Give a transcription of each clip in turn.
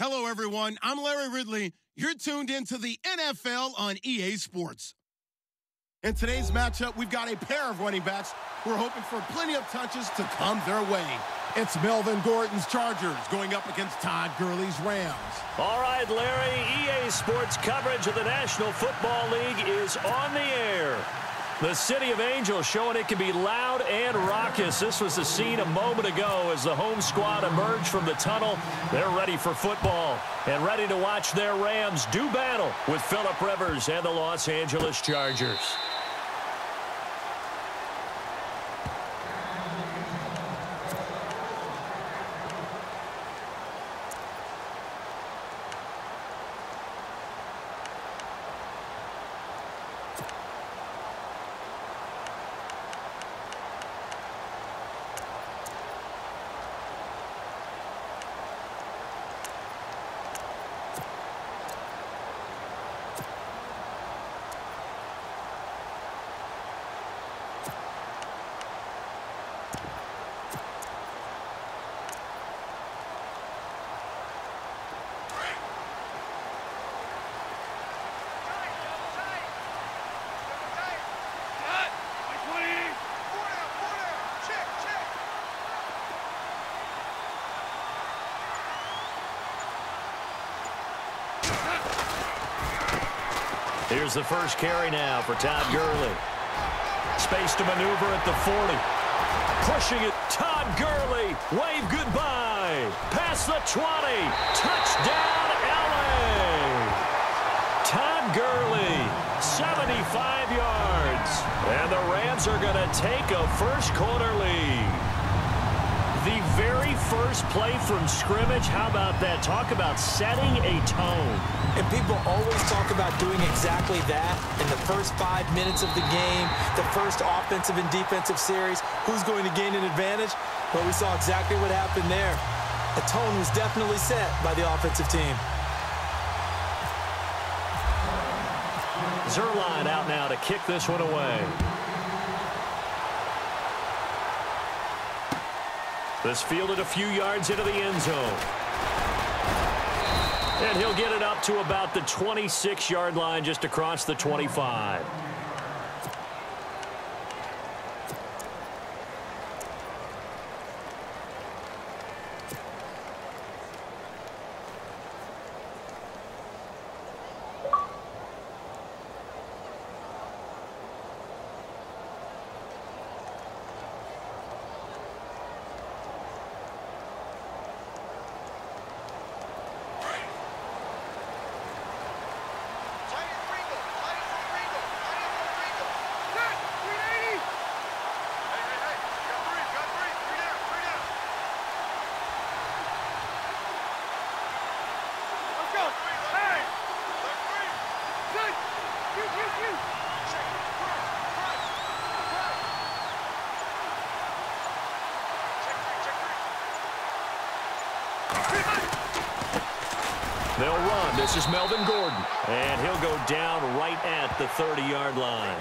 Hello, everyone. I'm Larry Ridley. You're tuned into the NFL on EA Sports. In today's matchup, we've got a pair of running backs who are hoping for plenty of touches to come their way. It's Melvin Gordon's Chargers going up against Todd Gurley's Rams. All right, Larry, EA Sports coverage of the National Football League is on the air. The City of Angels showing it can be loud and raucous. This was the scene a moment ago as the home squad emerged from the tunnel. They're ready for football and ready to watch their Rams do battle with Phillip Rivers and the Los Angeles Chargers. Here's the first carry now for Todd Gurley. Space to maneuver at the 40. Pushing it, Todd Gurley. Wave goodbye. Past the 20. Touchdown, LA. Todd Gurley, 75 yards. And the Rams are going to take a first quarter lead. The very first play from scrimmage, how about that? Talk about setting a tone. And people always talk about doing exactly that in the first 5 minutes of the game, the first offensive and defensive series. Who's going to gain an advantage? Well, we saw exactly what happened there. The tone was definitely set by the offensive team. Zuerlein out now to kick this one away. This fielded a few yards into the end zone. And he'll get it up to about the 26-yard line, just across the 25. They'll run. This is Melvin Gordon. And he'll go down right at the 30-yard line.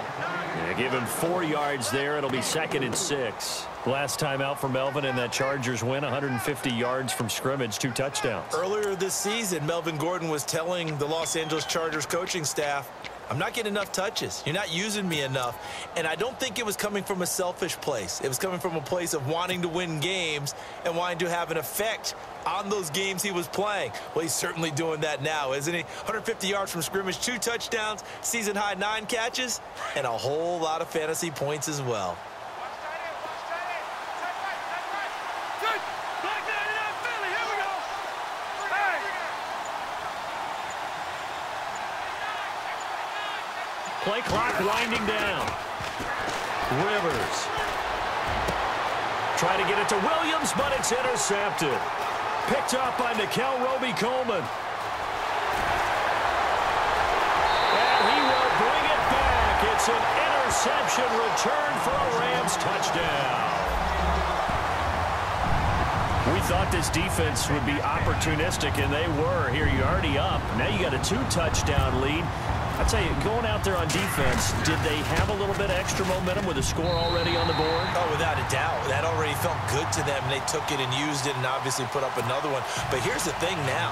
Yeah, give him 4 yards there. It'll be 2nd and 6. Last time out for Melvin in that Chargers win, 150 yards from scrimmage, 2 touchdowns. Earlier this season, Melvin Gordon was telling the Los Angeles Chargers coaching staff, I'm not getting enough touches. You're not using me enough. And I don't think it was coming from a selfish place. It was coming from a place of wanting to win games and wanting to have an effect on those games he was playing. Well, he's certainly doing that now, isn't he? 150 yards from scrimmage, 2 touchdowns, season-high 9 catches, and a whole lot of fantasy points as well. Play clock winding down. Rivers. Trying to get it to Williams, but it's intercepted. Picked up by Nickel Roby-Coleman. And he will bring it back. It's an interception return for a Rams touchdown. We thought this defense would be opportunistic, and they were. Here, you're already up. Now you got a 2-touchdown lead. I'll tell you, going out there on defense, did they have a little bit of extra momentum with a score already on the board? Oh, without a doubt. That already felt good to them. They took it and used it and obviously put up another one. But here's the thing now.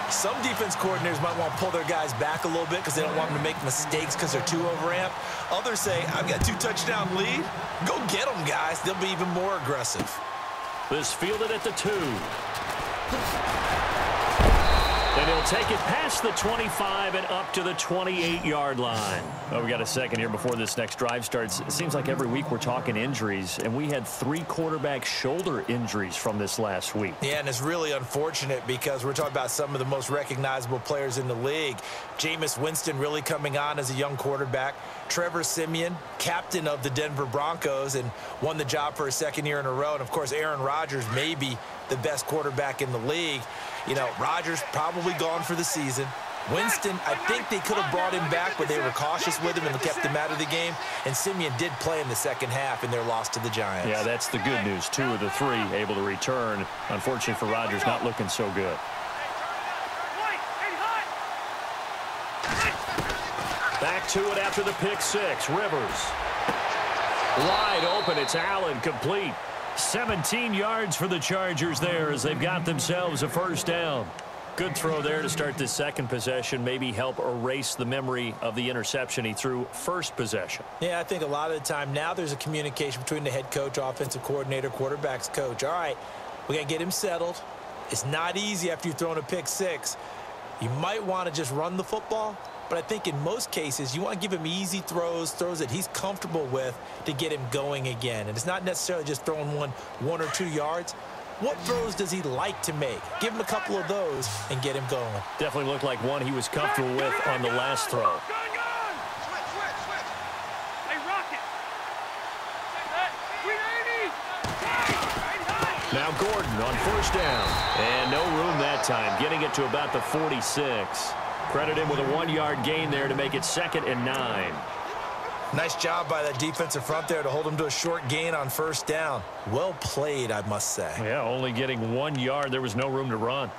Some defense coordinators might want to pull their guys back a little bit because they don't want them to make mistakes because they're too overamped. Others say, I've got 2-touchdown lead. Go get them, guys. They'll be even more aggressive. This fielded at the 2. And he'll take it past the 25 and up to the 28-yard line. Oh, we got a second here before this next drive starts. It seems like every week we're talking injuries, and we had 3 quarterback shoulder injuries from this last week. Yeah, and it's really unfortunate because we're talking about some of the most recognizable players in the league. Jameis Winston really coming on as a young quarterback. Trevor Siemian, captain of the Denver Broncos, and won the job for a second year in a row. And, of course, Aaron Rodgers may be the best quarterback in the league. You know, Rodgers probably gone for the season. Winston, I think they could have brought him back, but they were cautious with him and kept him out of the game. And Siemian did play in the second half in their loss to the Giants. Yeah, that's the good news. 2 of the 3 able to return. Unfortunately for Rodgers, not looking so good. Back to it after the pick 6. Rivers. Wide open. It's Allen, complete. 17 yards for the Chargers there as they've got themselves a first down. Good throw there to start this second possession. Maybe help erase the memory of the interception he threw first possession. Yeah, I think a lot of the time now there's a communication between the head coach, offensive coordinator, quarterback's coach. All right, we got to get him settled. It's not easy after you've thrown a pick 6. You might want to just run the football, but I think in most cases you want to give him easy throws that he's comfortable with to get him going again. And it's not necessarily just throwing 1 or 2 yards. What throws does he like to make? Give him a couple of those and get him going. Definitely looked like one he was comfortable with on the last throw. Now Gordon on first down. And no room that time, getting it to about the 46. Credit him with a 1-yard gain there to make it 2nd and 9. Nice job by that defensive front there to hold him to a short gain on first down. Well played, I must say. Yeah, only getting 1 yard. There was no room to run.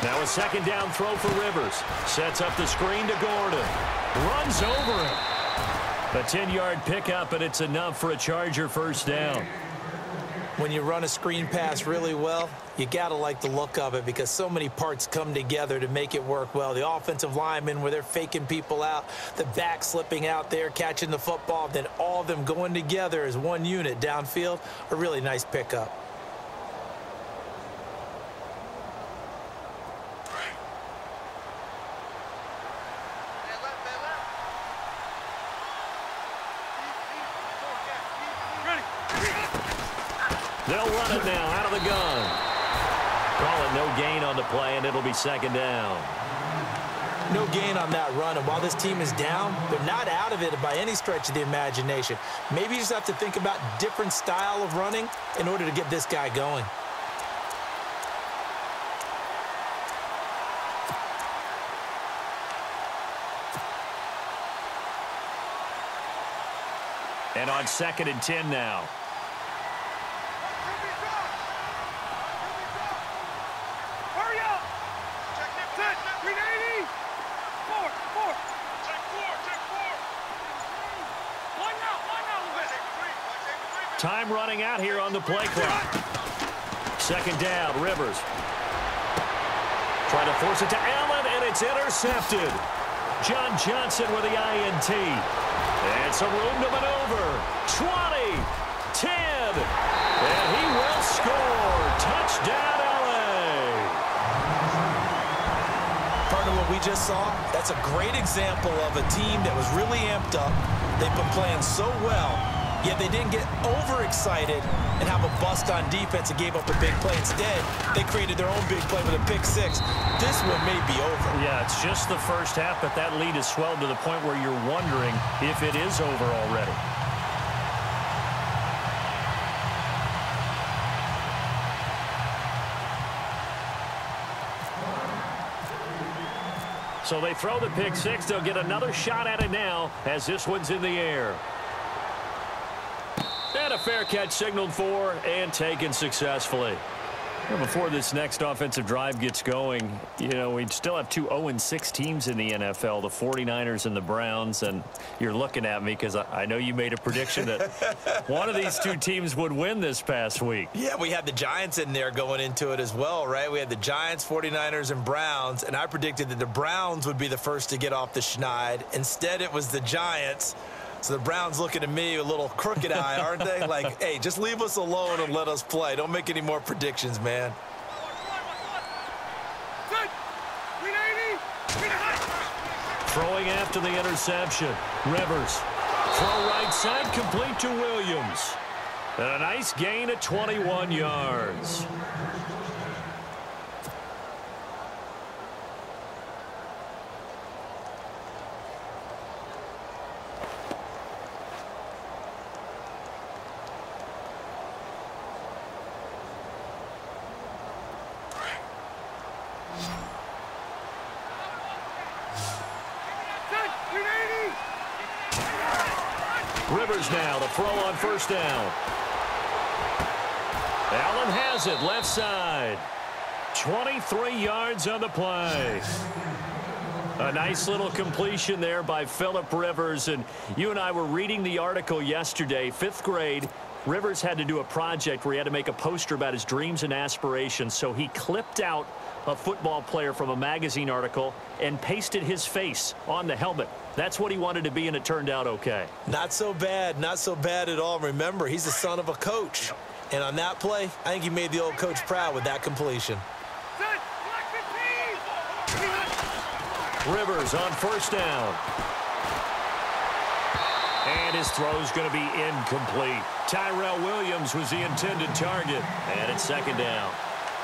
Now a second down throw for Rivers. Sets up the screen to Gordon. Runs over him. A 10-yard pickup, and it's enough for a Charger first down. When you run a screen pass really well, you got to like the look of it because so many parts come together to make it work well. The offensive linemen where they're faking people out, the back slipping out there, catching the football, then all of them going together as one unit downfield. A really nice pickup. They'll run it now out of the gun. Call it no gain on the play, and it'll be second down. No gain on that run, and while this team is down, they're not out of it by any stretch of the imagination. Maybe you just have to think about different style of running in order to get this guy going. And on 2nd and 10 now. Time running out here on the play clock. Second down, Rivers. Trying to force it to Allen, and it's intercepted. John Johnson with the INT. And some room to maneuver. 20, 10, and he will score. Touchdown, LA. Partner, what we just saw, that's a great example of a team that was really amped up. They've been playing so well, yet they didn't get overexcited and have a bust on defense and gave up a big play. Instead, they created their own big play with a pick 6. This one may be over. Yeah, it's just the first half, but that lead has swelled to the point where you're wondering if it is over already. So they throw the pick 6. They'll get another shot at it now as this one's in the air. And a fair catch signaled for and taken successfully. Well, before this next offensive drive gets going, you know, we still have two 0-6 teams in the NFL, the 49ers and the Browns, and you're looking at me because I know you made a prediction that one of these two teams would win this past week. Yeah, we had the Giants in there going into it as well, right? We had the Giants, 49ers, and Browns, and I predicted that the Browns would be the first to get off the schneid. Instead, it was the Giants. So the Browns looking at me with a little crooked eye, aren't they? Like, hey, just leave us alone and let us play. Don't make any more predictions, man. Throwing after the interception. Rivers. Throw right side, complete to Williams. And a nice gain of 21 yards. Rivers now, the throw on first down. Allen has it, left side. 23 yards on the play. A nice little completion there by Phillip Rivers. And you and I were reading the article yesterday, 5th grade. Rivers had to do a project where he had to make a poster about his dreams and aspirations. So he clipped out a football player from a magazine article and pasted his face on the helmet. That's what he wanted to be, and it turned out okay. Not so bad. Not so bad at all. Remember, he's the son of a coach. And on that play, I think he made the old coach proud with that completion. Rivers on first down. And his throw's going to be incomplete. Tyrell Williams was the intended target. And it's second down.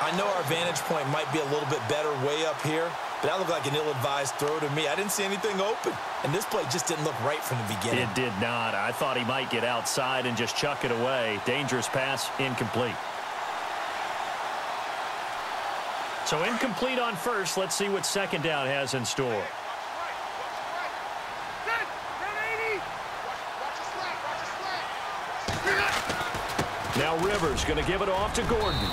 I know our vantage point might be a little bit better way up here, but that looked like an ill-advised throw to me. I didn't see anything open, and this play just didn't look right from the beginning. It did not. I thought he might get outside and just chuck it away. Dangerous pass, incomplete. So incomplete on first. Let's see what second down has in store. Now Rivers going to give it off to Gordon.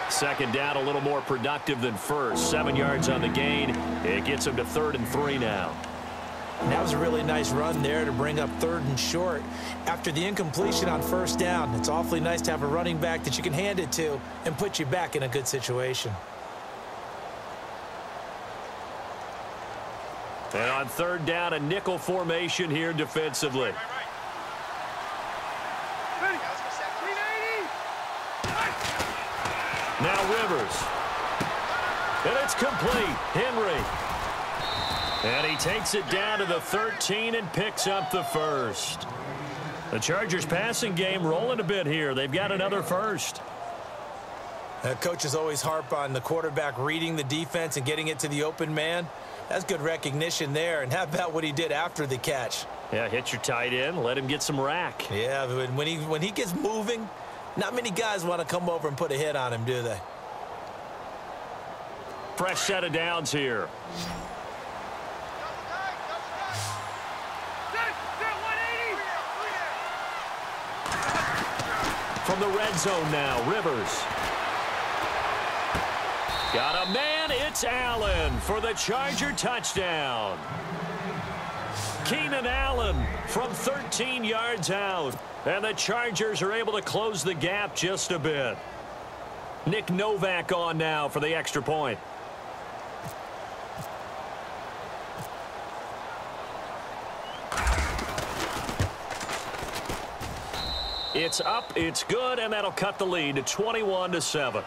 Second down, a little more productive than first. 7 yards on the gain. It gets him to 3rd and 3 now. That was a really nice run there to bring up 3rd and short. After the incompletion on first down, it's awfully nice to have a running back that you can hand it to and put you back in a good situation. And on 3rd down, a nickel formation here defensively. Now Rivers. And it's complete. Henry. And he takes it down to the 13 and picks up the first. The Chargers passing game rolling a bit here. They've got another first. Coaches always harp on the quarterback reading the defense and getting it to the open man. That's good recognition there. And how about what he did after the catch? Yeah, hit your tight end. Let him get some rack. Yeah, when he gets moving, not many guys want to come over and put a hit on him, do they? Fresh set of downs here. From the red zone now, Rivers. Got a man, it's Allen for the Charger touchdown. Keenan Allen from 13 yards out. And the Chargers are able to close the gap just a bit. Nick Novak on now for the extra point. It's up, it's good, and that'll cut the lead to 21-7.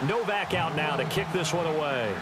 Novak out now to kick this one away.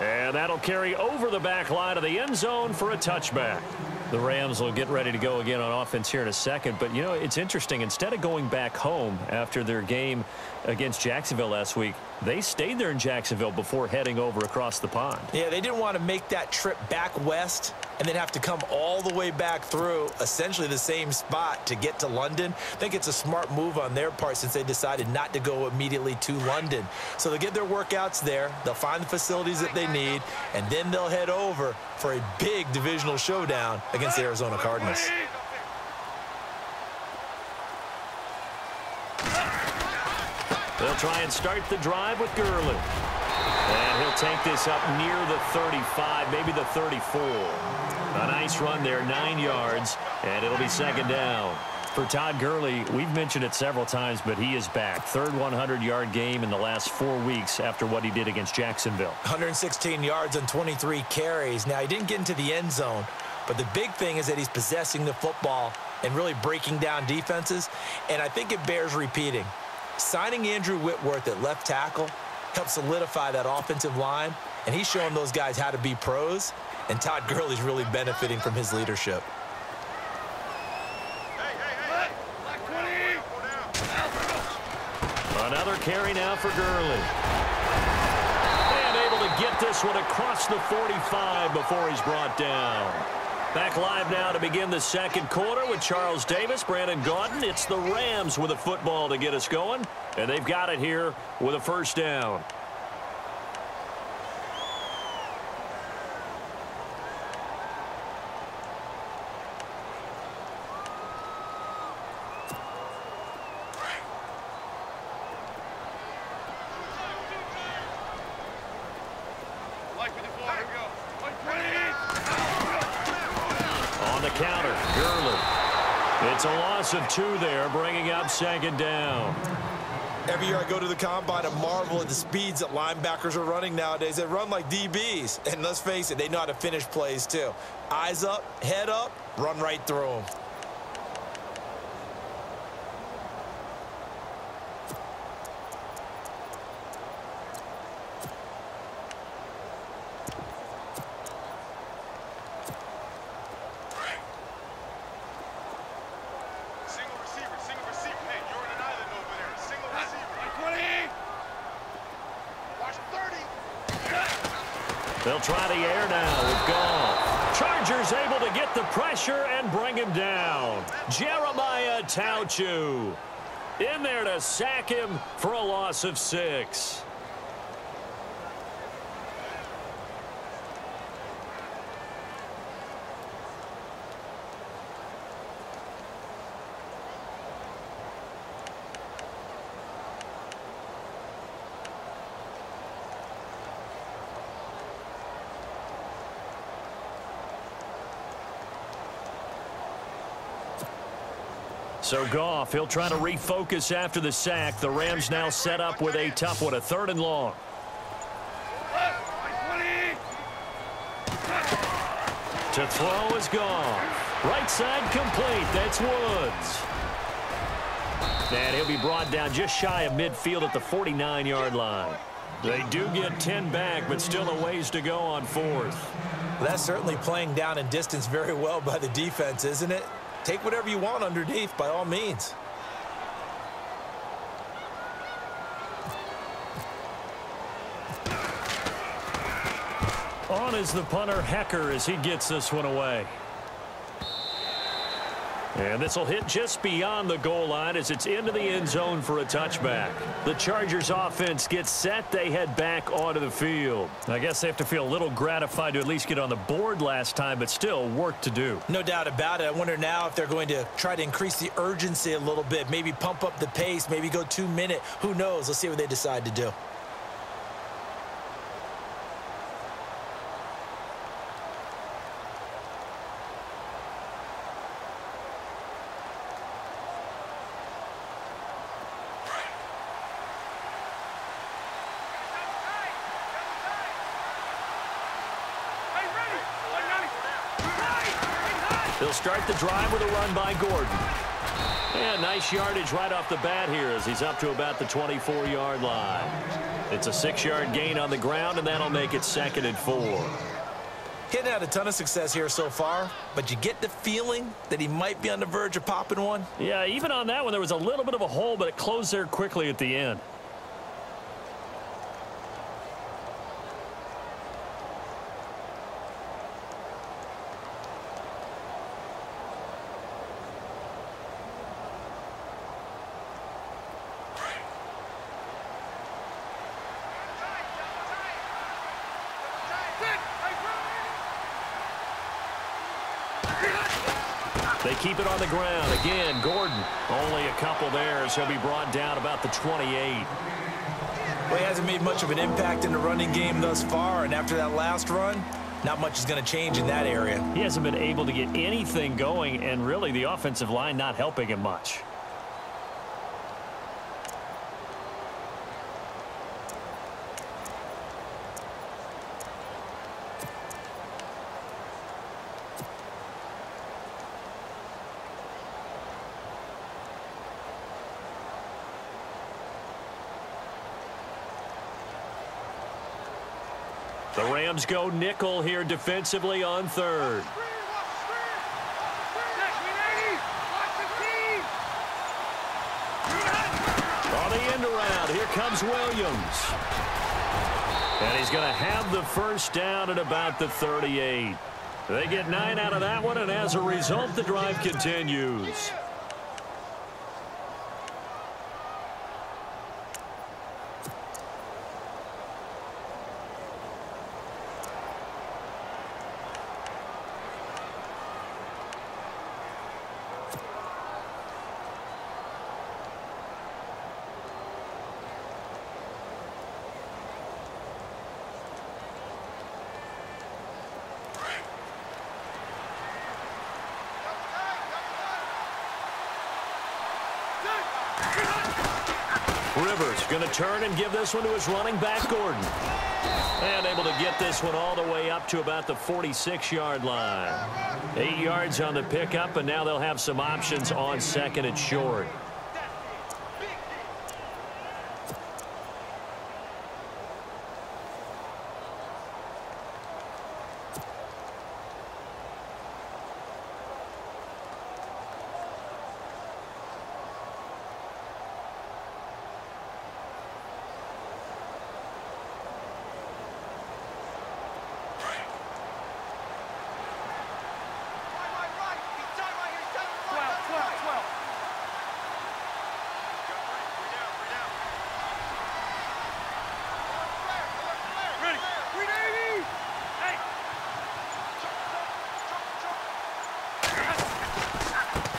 And that'll carry over the back line of the end zone for a touchback. The Rams will get ready to go again on offense here in a second. But, you know, it's interesting. Instead of going back home after their game against Jacksonville last week, they stayed there in Jacksonville before heading over across the pond. Yeah, they didn't want to make that trip back west and then have to come all the way back through essentially the same spot to get to London. I think it's a smart move on their part since they decided not to go immediately to London. So they'll get their workouts there, they'll find the facilities that they need, and then they'll head over for a big divisional showdown against the Arizona Cardinals. They'll try and start the drive with Gurley. And he'll take this up near the 35, maybe the 34. A nice run there, 9 yards, and it'll be second down. For Todd Gurley, we've mentioned it several times, but he is back. Third 100-yard game in the last 4 weeks after what he did against Jacksonville. 116 yards on 23 carries. Now, he didn't get into the end zone, but the big thing is that he's possessing the football and really breaking down defenses, and I think it bears repeating. Signing Andrew Whitworth at left tackle helps solidify that offensive line, and he's showing those guys how to be pros, and Todd Gurley's really benefiting from his leadership. Another carry now for Gurley. And able to get this one across the 45 before he's brought down. Back live now to begin the second quarter with Charles Davis, Brandon Gaudin. It's the Rams with a football to get us going, and they've got it here with a first down. Counter, Gurley. It's a loss of 2 there, bringing up second down. Every year I go to the combine and marvel at the speeds that linebackers are running nowadays. They run like DBs, and let's face it, they know how to finish plays too. Eyes up, head up, run right through them. They'll try the air now with Goff. Chargers able to get the pressure and bring him down. Jeremiah Tauchu in there to sack him for a loss of 6. So Goff, he'll try to refocus after the sack. The Rams now set up with a tough one, a 3rd and long. To throw is Goff. Right side complete. That's Woods. And he'll be brought down just shy of midfield at the 49-yard line. They do get 10 back, but still a ways to go on 4th. That's certainly playing down in distance very well by the defense, isn't it? Take whatever you want underneath, by all means. On is the punter, Hecker, as he gets this one away. And this will hit just beyond the goal line as it's into the end zone for a touchback. The Chargers offense gets set. They head back onto the field. I guess they have to feel a little gratified to at least get on the board last time, but still work to do. No doubt about it. I wonder now if they're going to try to increase the urgency a little bit, maybe pump up the pace, maybe go 2-minute. Who knows? Let's see what they decide to do. They'll start the drive with a run by Gordon. And nice yardage right off the bat here as he's up to about the 24-yard line. It's a 6-yard gain on the ground, and that'll make it 2nd and 4. He hadn't had a ton of success here so far, but you get the feeling that he might be on the verge of popping one. Yeah, even on that one, there was a little bit of a hole, but it closed there quickly at the end. They keep it on the ground. Again, Gordon, only a couple there, as he'll be brought down about the 28. Well, he hasn't made much of an impact in the running game thus far, and after that last run, not much is going to change in that area. He hasn't been able to get anything going, and really the offensive line not helping him much. The Rams go nickel here defensively on third. On the end around, here comes Williams. And he's going to have the first down at about the 38. They get 9 out of that one, and as a result, the drive continues. Rivers going to turn and give this one to his running back, Gordon. And able to get this one all the way up to about the 46-yard line. 8 yards on the pickup, and now they'll have some options on second and short.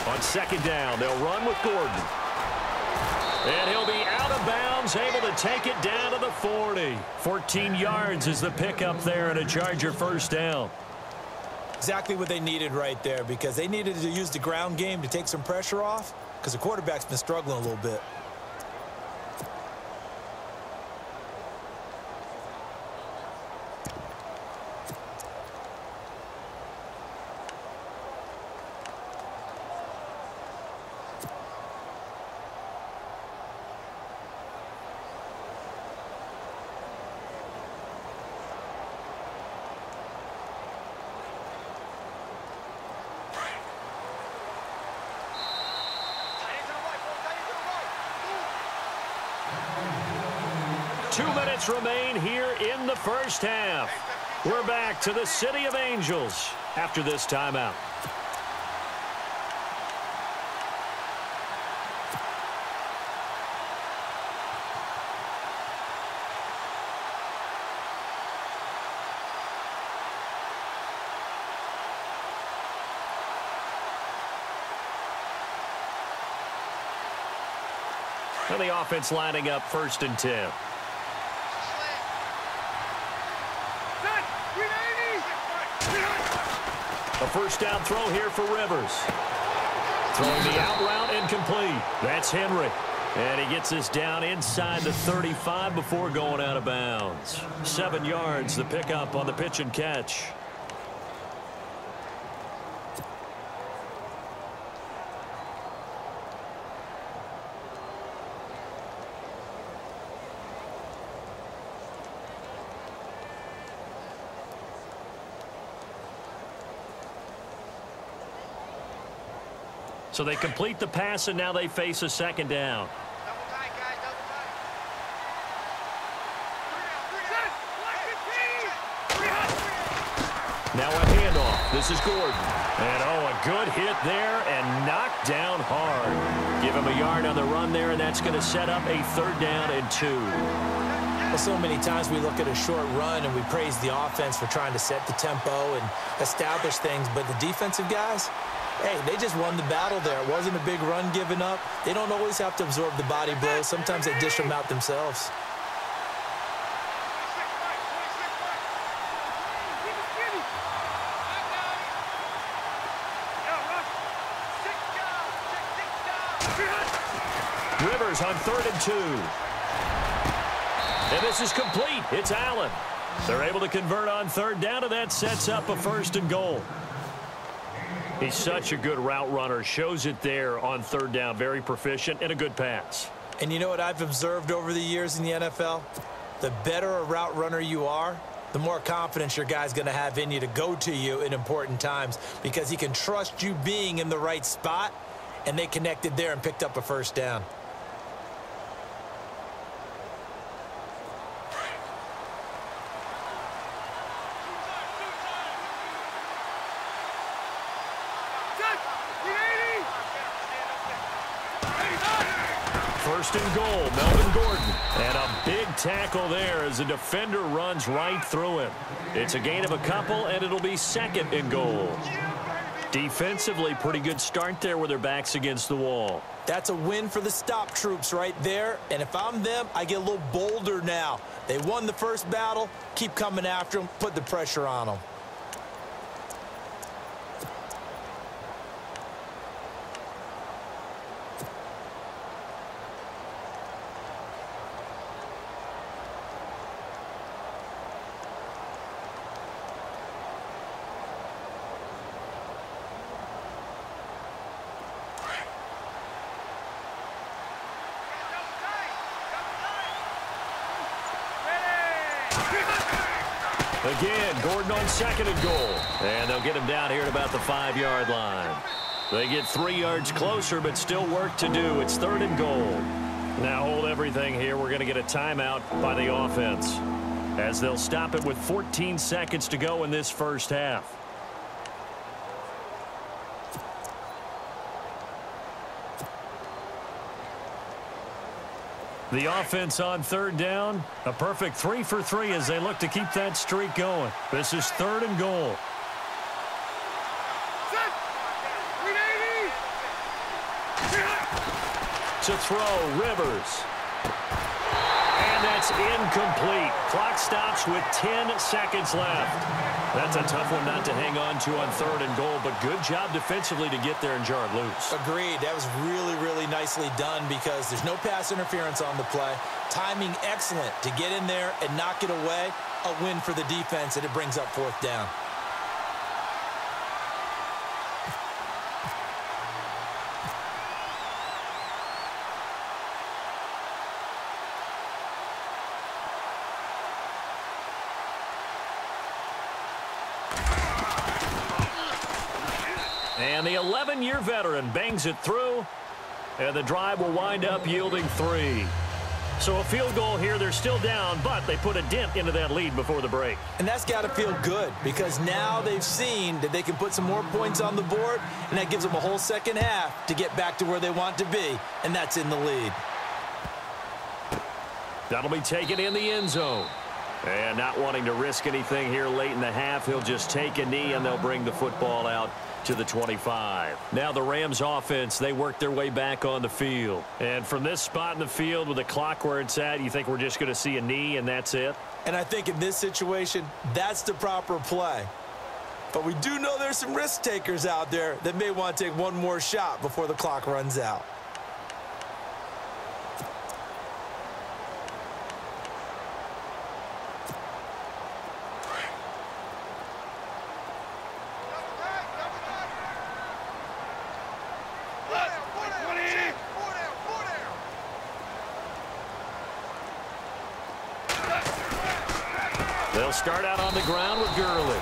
On second down, they'll run with Gordon. And he'll be out of bounds, able to take it down to the 40. 14 yards is the pickup there and a Charger first down. Exactly what they needed right there, because they needed to use the ground game to take some pressure off, because the quarterback's been struggling a little bit. Remain here in the first half. We're back to the City of Angels after this timeout. And the offense lining up 1st and 10. A first down throw here for Rivers. Throwing the out route incomplete. That's Henry. And he gets this down inside the 35 before going out of bounds. 7 yards, the pickup on the pitch and catch. So they complete the pass, and now they face a second down. Now a handoff. This is Gordon. And, a good hit there and knocked down hard. Give him a yard on the run there, and that's going to set up a 3rd down and 2. Well, so many times we look at a short run and we praise the offense for trying to set the tempo and establish things, but the defensive guys, Hey, they just won the battle there. It wasn't a big run given up. They don't always have to absorb the body blows. Sometimes they dish them out themselves. Rivers on 3rd and 2. And this is complete. It's Allen. They're able to convert on 3rd down, and that sets up a 1st and goal. He's such a good route runner. Shows it there on 3rd down. Very proficient and a good pass. And you know what I've observed over the years in the NFL? The better a route runner you are, the more confidence your guy's going to have in you to go to you in important times because he can trust you being in the right spot, and they connected there and picked up a 1st down. First and goal, Melvin Gordon. And a big tackle there as the defender runs right through him. It's a gain of a couple, and it'll be 2nd and goal. Defensively, pretty good start there with their backs against the wall. That's a win for the stop troops right there. And if I'm them, I get a little bolder now. They won the first battle. Keep coming after them. Put the pressure on them. Again, Gordon on 2nd and goal. And they'll get him down here at about the 5-yard line. They get 3 yards closer, but still work to do. It's 3rd and goal. Now hold everything here. We're going to get a timeout by the offense, as they'll stop it with 14 seconds to go in this first half. The offense on 3rd down, a perfect 3 for 3 as they look to keep that streak going. This is 3rd and goal. To throw, Rivers. And that's incomplete. Clock stops with 10 seconds left. That's a tough one not to hang on to on 3rd and goal, but good job defensively to get there and jar it loose. Agreed. That was really, really nicely done because there's no pass interference on the play. Timing excellent to get in there and knock it away. A win for the defense, and it brings up 4th down. And the 11-year veteran bangs it through, and the drive will wind up yielding 3. So a field goal here. They're still down, but they put a dent into that lead before the break. And that's got to feel good because now they've seen that they can put some more points on the board, and that gives them a whole second half to get back to where they want to be, and that's in the lead. That'll be taken in the end zone. And not wanting to risk anything here late in the half, he'll just take a knee, and they'll bring the football out to the 25. Now the Rams offense, they work their way back on the field. And from this spot in the field with the clock where it's at, you think we're just going to see a knee and that's it? And I think in this situation, that's the proper play. But we do know there's some risk takers out there that may want to take one more shot before the clock runs out. They'll start out on the ground with Gurley.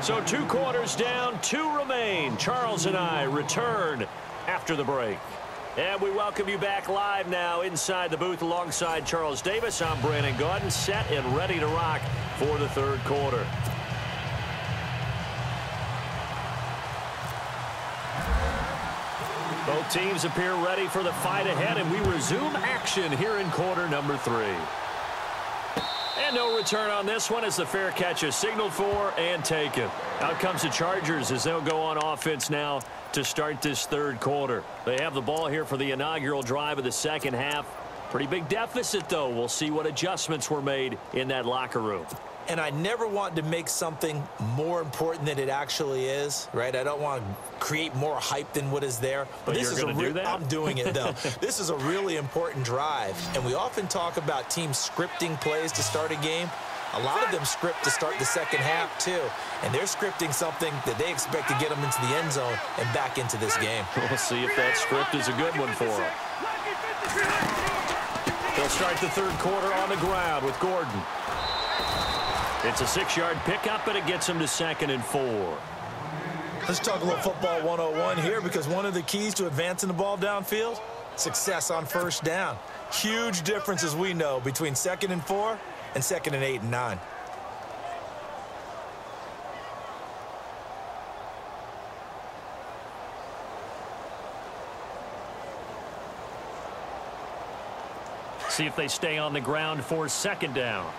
So 2 quarters down, 2 remain. Charles and I return after the break. And we welcome you back live now inside the booth alongside Charles Davis. I'm Brandon Gaudin, set and ready to rock for the 3rd quarter. Both teams appear ready for the fight ahead, and we resume action here in quarter number 3. And no return on this one as the fair catch is signaled for and taken. Out comes the Chargers as they'll go on offense now to start this third quarter. They have the ball here for the inaugural drive of the second half. Pretty big deficit, though. We'll see what adjustments were made in that locker room. And I never want to make something more important than it actually is, right? I don't want to create more hype than what is there. But this you're going to do that? I'm doing it, though. This is a really important drive. And we often talk about teams scripting plays to start a game. A lot of them script to start the second half, too. And they're scripting something that they expect to get them into the end zone and back into this game. We'll see if that script is a good one for them. They'll start the third quarter on the ground with Gordon. It's a 6-yard pickup, but it gets him to 2nd and 4. Let's talk a little football 101 here, because one of the keys to advancing the ball downfield, success on first down. Huge difference, as we know, between 2nd and 4 and 2nd and 8 and 9. See if they stay on the ground for 2nd down.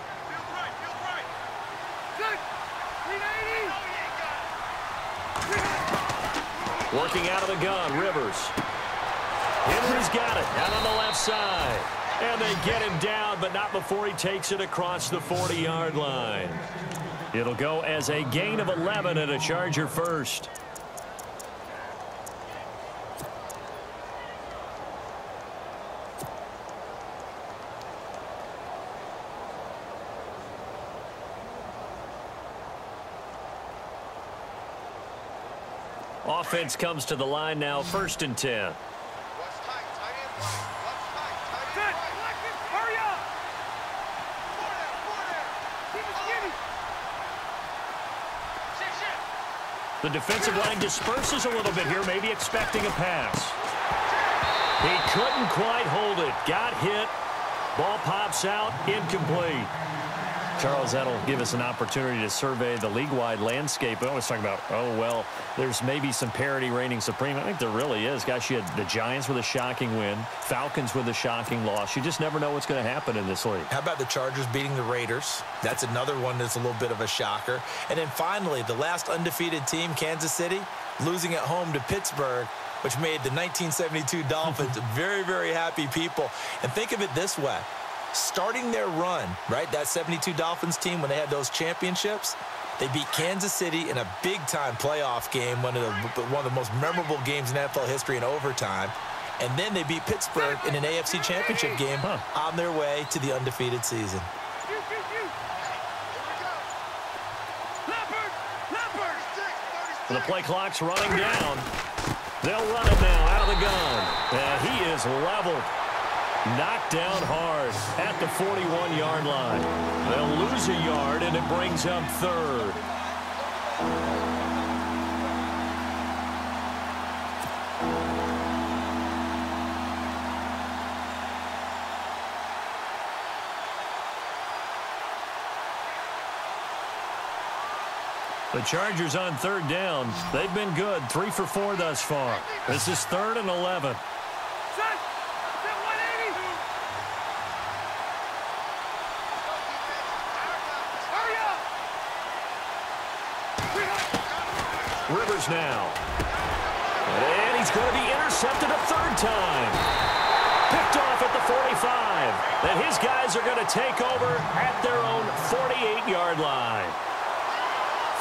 Working out of the gun, Rivers. Henry's got it out on the left side. And they get him down, but not before he takes it across the 40-yard line. It'll go as a gain of 11 and a Charger first. Offense comes to the line now, 1st and 10. The defensive line disperses a little bit here, maybe expecting a pass. He couldn't quite hold it. Got hit. Ball pops out, incomplete. Charles, that'll give us an opportunity to survey the league-wide landscape. We always talk about, oh, well, there's maybe some parity reigning supreme. I think there really is. Gosh, you had the Giants with a shocking win, Falcons with a shocking loss. You just never know what's going to happen in this league. How about the Chargers beating the Raiders? That's another one that's a little bit of a shocker. And then finally, the last undefeated team, Kansas City, losing at home to Pittsburgh, which made the 1972 Dolphins very, very happy people. And think of it this way. Starting their run, right, that 72 Dolphins team, when they had those championships, they beat Kansas City in a big-time playoff game, one of the most memorable games in NFL history in overtime. And then they beat Pittsburgh in an AFC championship game on their way to the undefeated season. The play clock's running down. They'll run it now out of the gun. And he is leveled. Knocked down hard at the 41-yard line. They'll lose a yard, and it brings up 3rd. The Chargers on 3rd down. They've been good, 3 for 4 thus far. This is 3rd and 11. Rivers now. And he's going to be intercepted a 3rd time. Picked off at the 45. And his guys are going to take over at their own 48-yard line.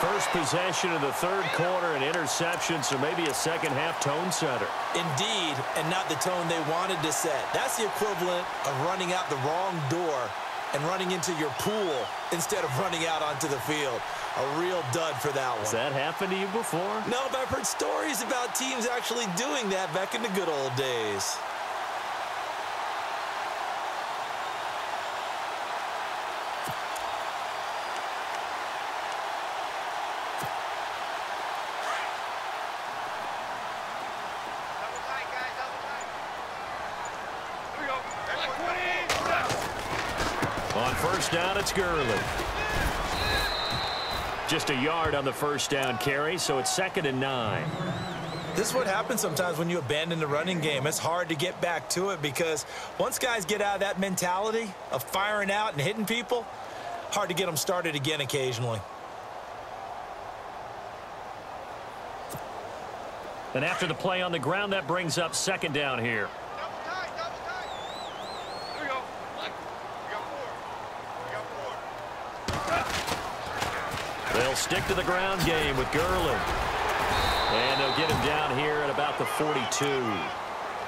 First possession of the 3rd quarter, an interception, so maybe a second-half tone setter. Indeed, and not the tone they wanted to set. That's the equivalent of running out the wrong door and running into your pool instead of running out onto the field. A real dud for that one. Has that happened to you before? No, but I've heard stories about teams actually doing that back in the good old days. On 1st down, it's Gurley. Just a yard on the 1st down carry, so it's 2nd and 9. This is what happens sometimes when you abandon the running game. It's hard to get back to it because once guys get out of that mentality of firing out and hitting people, hard to get them started again occasionally. And after the play on the ground, that brings up second down here. Double tight. There we go. We got 4. They'll stick to the ground game with Gurley. And they'll get him down here at about the 42.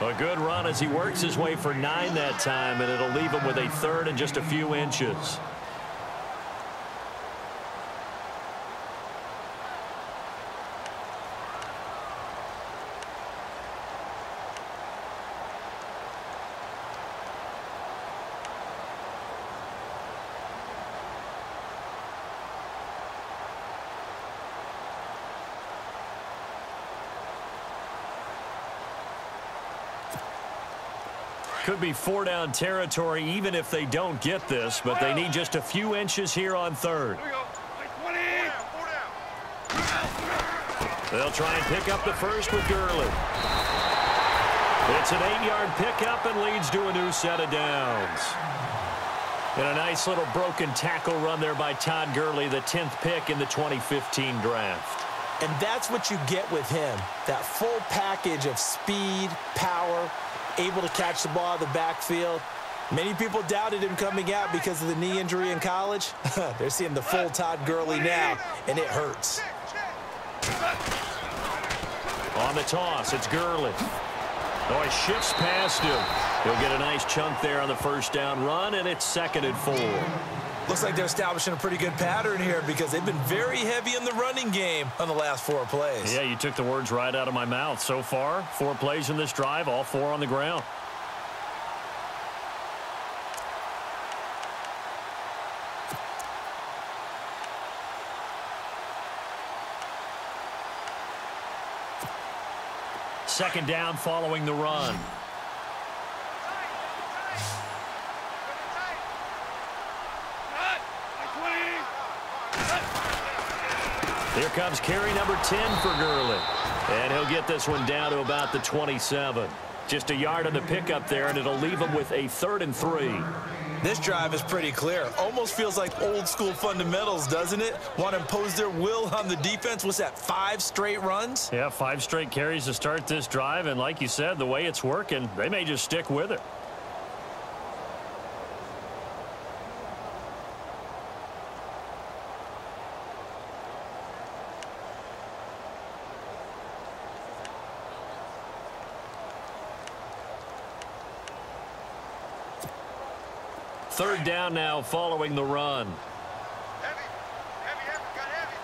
A good run as he works his way for 9 that time, and it'll leave him with a third and just a few inches. Could be 4-down territory even if they don't get this, but they need just a few inches here on third. Here we go. 20. 4 down. They'll try and pick up the first with Gurley. It's an 8-yard pickup and leads to a new set of downs. And a nice little broken tackle run there by Todd Gurley, the 10th pick in the 2015 draft. And that's what you get with him, that full package of speed, power, able to catch the ball out of the backfield. Many people doubted him coming out because of the knee injury in college. They're seeing the full Todd Gurley now, and it hurts. On the toss, it's Gurley. Oh, he shifts past him. He'll get a nice chunk there on the first down run, and it's 2nd and 4. Looks like they're establishing a pretty good pattern here because they've been very heavy in the running game on the last 4 plays. Yeah, you took the words right out of my mouth. So far, 4 plays in this drive, all 4 on the ground. Second down following the run. Here comes carry number 10 for Gurley. And he'll get this one down to about the 27. Just a yard on the pickup there, and it'll leave him with a 3rd and 3. This drive is pretty clear. Almost feels like old school fundamentals, doesn't it? Want to impose their will on the defense. What's that, 5 straight runs? Yeah, 5 straight carries to start this drive. And like you said, the way it's working, they may just stick with it. Third down now following the run. Heavy, got heavy.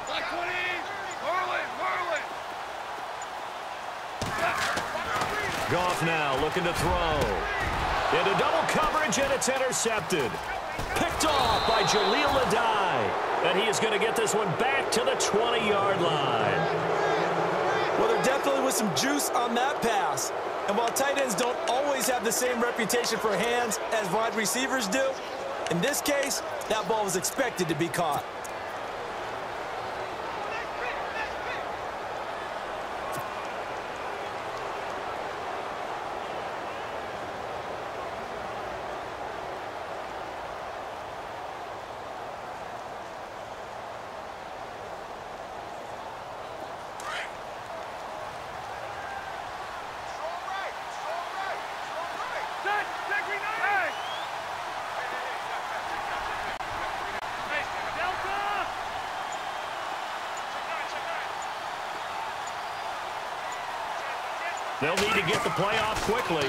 Black 20. Whirling. Goff now looking to throw. Into double coverage, and it's intercepted. Picked off by Jaleel Adai. And he is going to get this one back to the 20-yard line. Well, there definitely was some juice on that pass. And while tight ends don't always have the same reputation for hands as wide receivers do, in this case, that ball was expected to be caught. They'll need to get the play off quickly.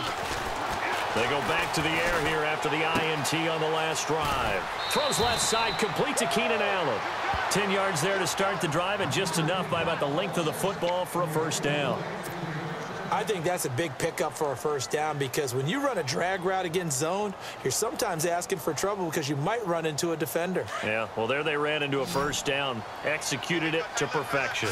They go back to the air here after the INT on the last drive. Throws left side, complete to Keenan Allen. 10 yards there to start the drive, and just enough by about the length of the football for a first down. I think that's a big pickup for a first down because when you run a drag route against zone, you're sometimes asking for trouble because you might run into a defender. Yeah, well, there they ran into a first down. Executed it to perfection.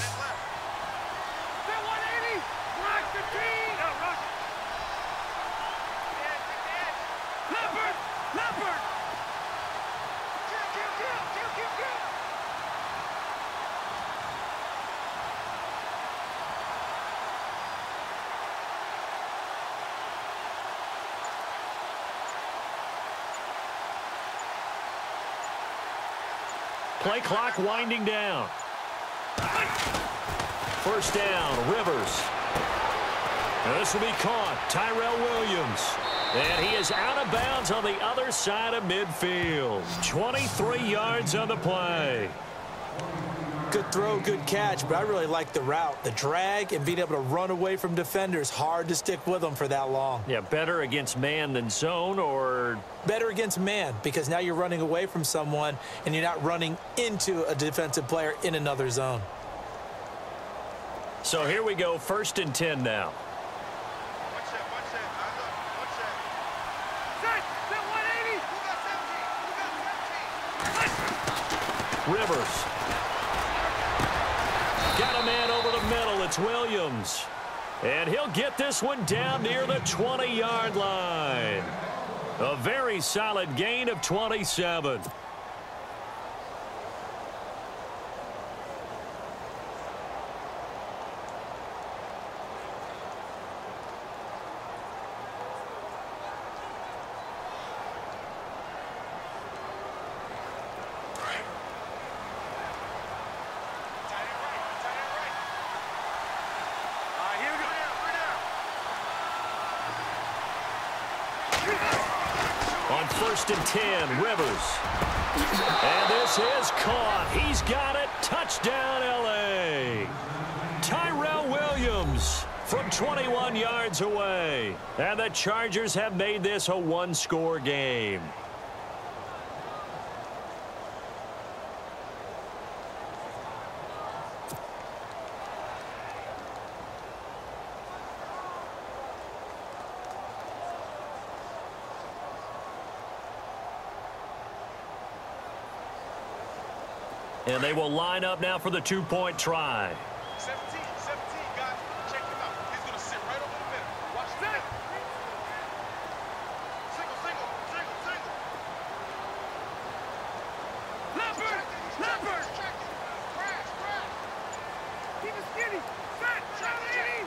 Play clock winding down. First down, Rivers. Now this will be caught. Tyrell Williams. And he is out of bounds on the other side of midfield. 23 yards on the play. Good throw, good catch, but I really like the route. The drag and being able to run away from defenders, hard to stick with them for that long. Yeah, better against man than zone, or? Better against man, because now you're running away from someone and you're not running into a defensive player in another zone. So here we go, 1st and 10 now. Rivers. Got a man over the middle. It's Williams. And he'll get this one down near the 20-yard line. A very solid gain of 27. On 1st and 10, Rivers. And this is caught. He's got it. Touchdown, L.A. Tyrell Williams from 21 yards away. And the Chargers have made this a one-score game. And they will line up now for the two-point try. 17, guys. Check him out. He's going to sit right over the middle. Watch that. Single. Leopard. Crash. Keep it skinny. Check.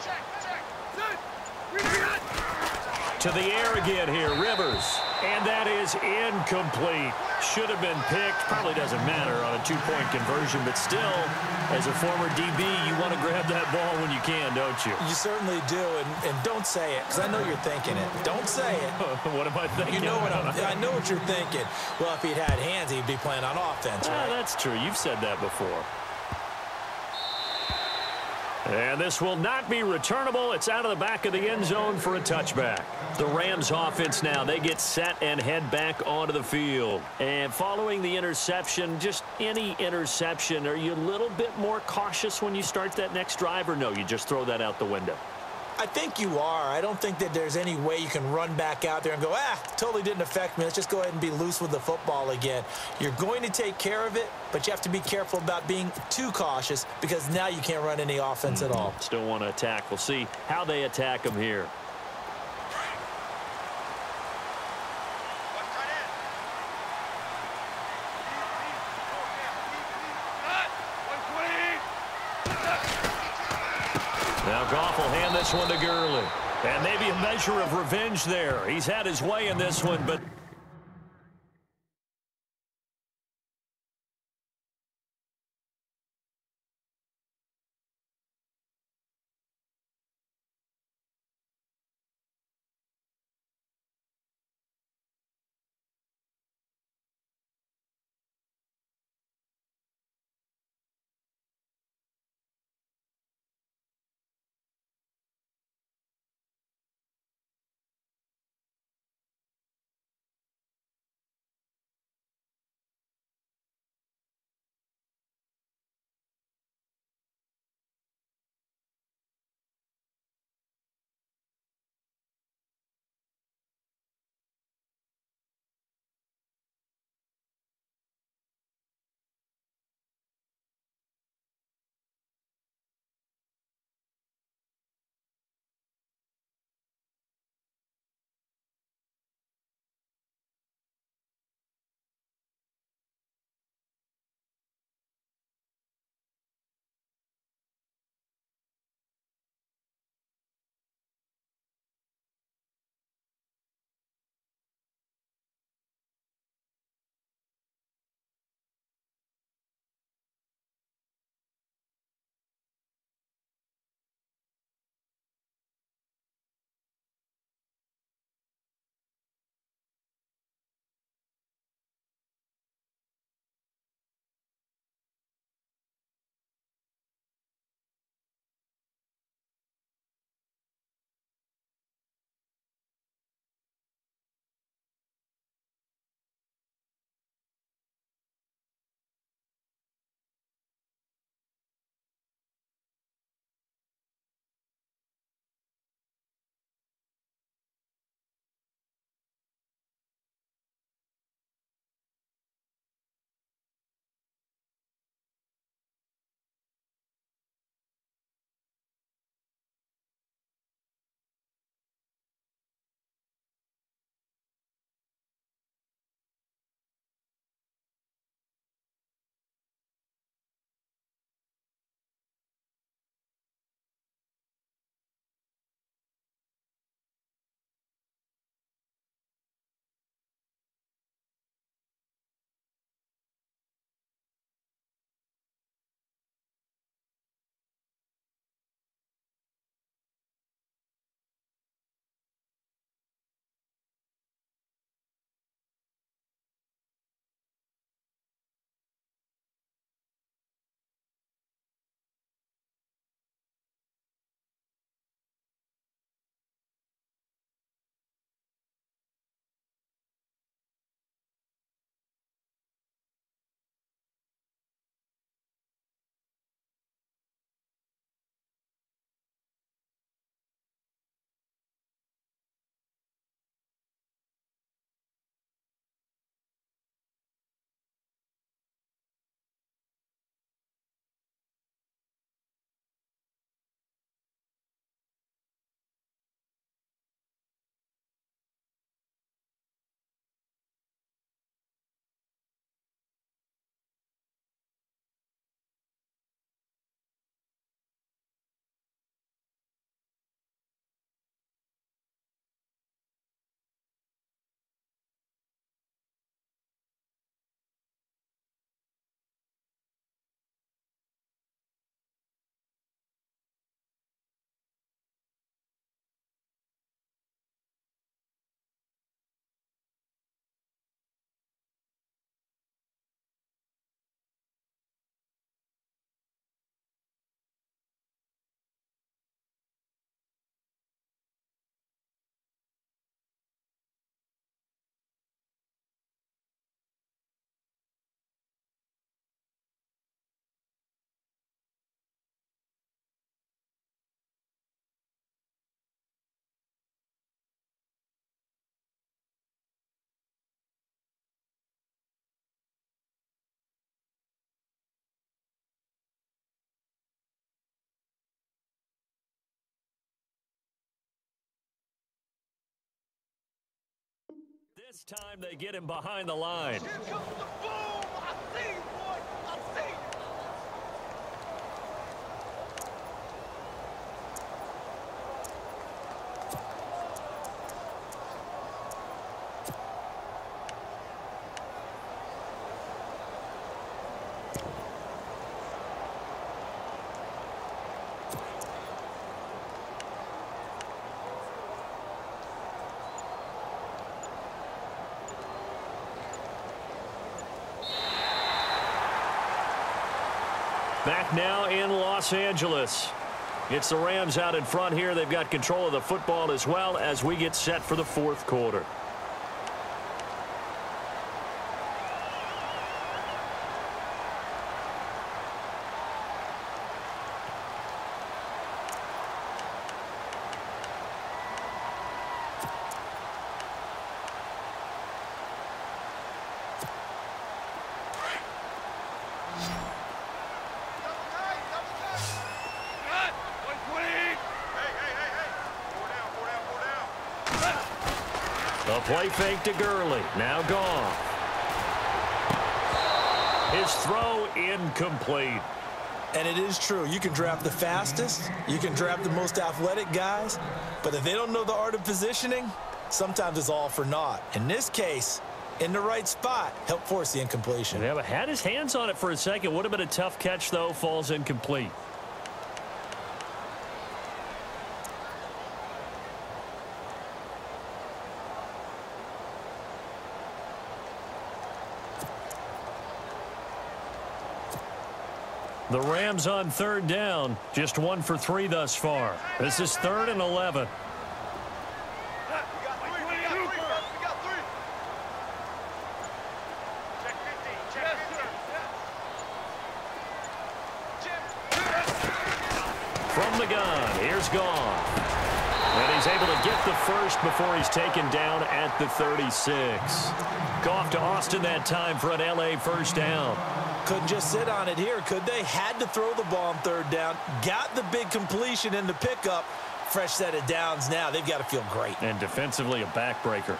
To the air again here, Rivers. And that is incomplete. Should have been picked. Probably doesn't matter on a two-point conversion, but still, as a former DB, you want to grab that ball when you can, don't you? You certainly do, and don't say it, because I know you're thinking it. Don't say it. What am I thinking? You know what I know what you're thinking. Well, if he'd had hands, he'd be playing on offense, right? That's true. You've said that before. And this will not be returnable. It's out of the back of the end zone for a touchback. The Rams offense now, they get set and head back onto the field. And following the interception, just any interception, are you a little bit more cautious when you start that next drive, or no, you just throw that out the window? I think you are. I don't think that there's any way you can run back out there and go, totally didn't affect me. Let's just go ahead and be loose with the football again. You're going to take care of it, but you have to be careful about being too cautious, because now you can't run any offense at all. Still want to attack. We'll see how they attack them here. Now Goff will hand this one to Gurley. And maybe a measure of revenge there. He's had his way in this one, but This time they get him behind the line. Here comes the boom! I see you, boy! I see you! Back now in Los Angeles. It's the Rams out in front here. They've got control of the football as well as we get set for the fourth quarter. The play fake to Gurley. Now gone. His throw incomplete. And it is true. You can draft the fastest. You can draft the most athletic guys. But if they don't know the art of positioning, sometimes it's all for naught. In this case, in the right spot, helped force the incompletion. Yeah, but had his hands on it for a second. Would have been a tough catch, though. Falls incomplete. The Rams on third down, just 1 for 3 thus far. This is 3rd and 11. From the gun, here's Goff. And he's able to get the first before he's taken down at the 36. Goff to Austin that time for an LA first down. Couldn't just sit on it here, could they? Had to throw the ball on third down. Got the big completion in the pickup. Fresh set of downs now. They've got to feel great. And defensively a backbreaker.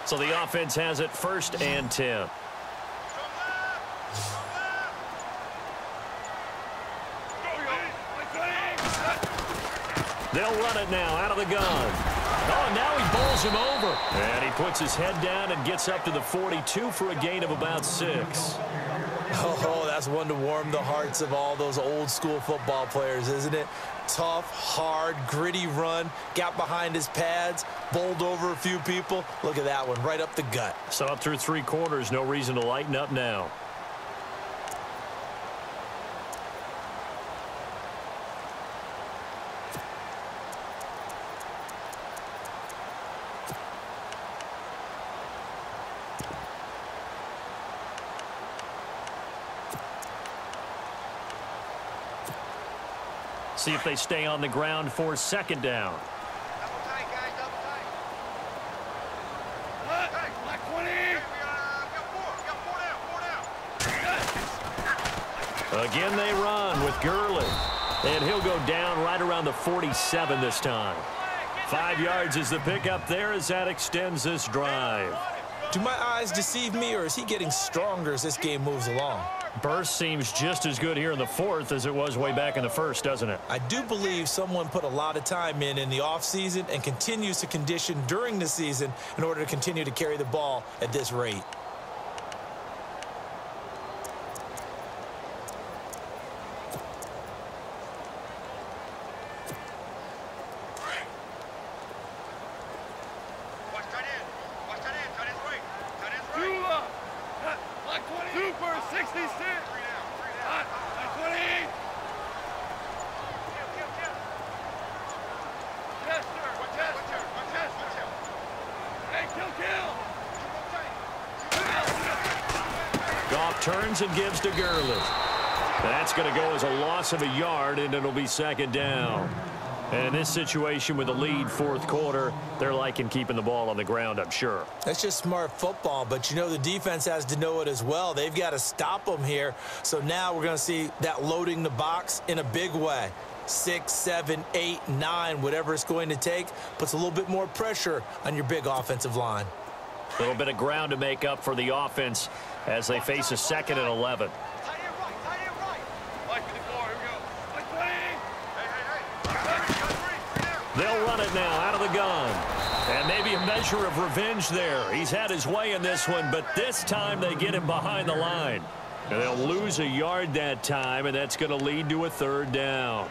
So the offense has it 1st and 10. They'll run it now out of the gun. Oh, now he bowls him over. And he puts his head down and gets up to the 42 for a gain of about 6. Oh, that's one to warm the hearts of all those old school football players, isn't it? Tough, hard, gritty run. Got behind his pads, bowled over a few people. Look at that one, right up the gut. So up through 3 quarters, no reason to lighten up now. See if they stay on the ground for 2nd down. Double tight, guys, double tight. Hey, black 20. We got 4 down. Again they run with Gurley. And he'll go down right around the 47 this time. 5 yards is the pickup there as that extends this drive. Do my eyes deceive me, or is he getting stronger as this game moves along? Burst seems just as good here in the 4th as it was way back in the 1st, doesn't it? I do believe someone put a lot of time in the offseason and continues to condition during the season in order to continue to carry the ball at this rate. Goff turns and gives to Gurley. That's going to go as a loss of a yard, and it'll be second down. And in this situation with the lead fourth quarter, they're liking keeping the ball on the ground, I'm sure. That's just smart football, but you know the defense has to know it as well. They've got to stop them here. So now we're going to see that loading the box in a big way. 6, 7, 8, 9, whatever it's going to take, puts a little bit more pressure on your big offensive line. A little bit of ground to make up for the offense as they face a 2nd and 11. They'll run it now out of the gun. And maybe a measure of revenge there. He's had his way in this one, but this time they get him behind the line. And they'll lose a yard that time, and that's going to lead to a 3rd down.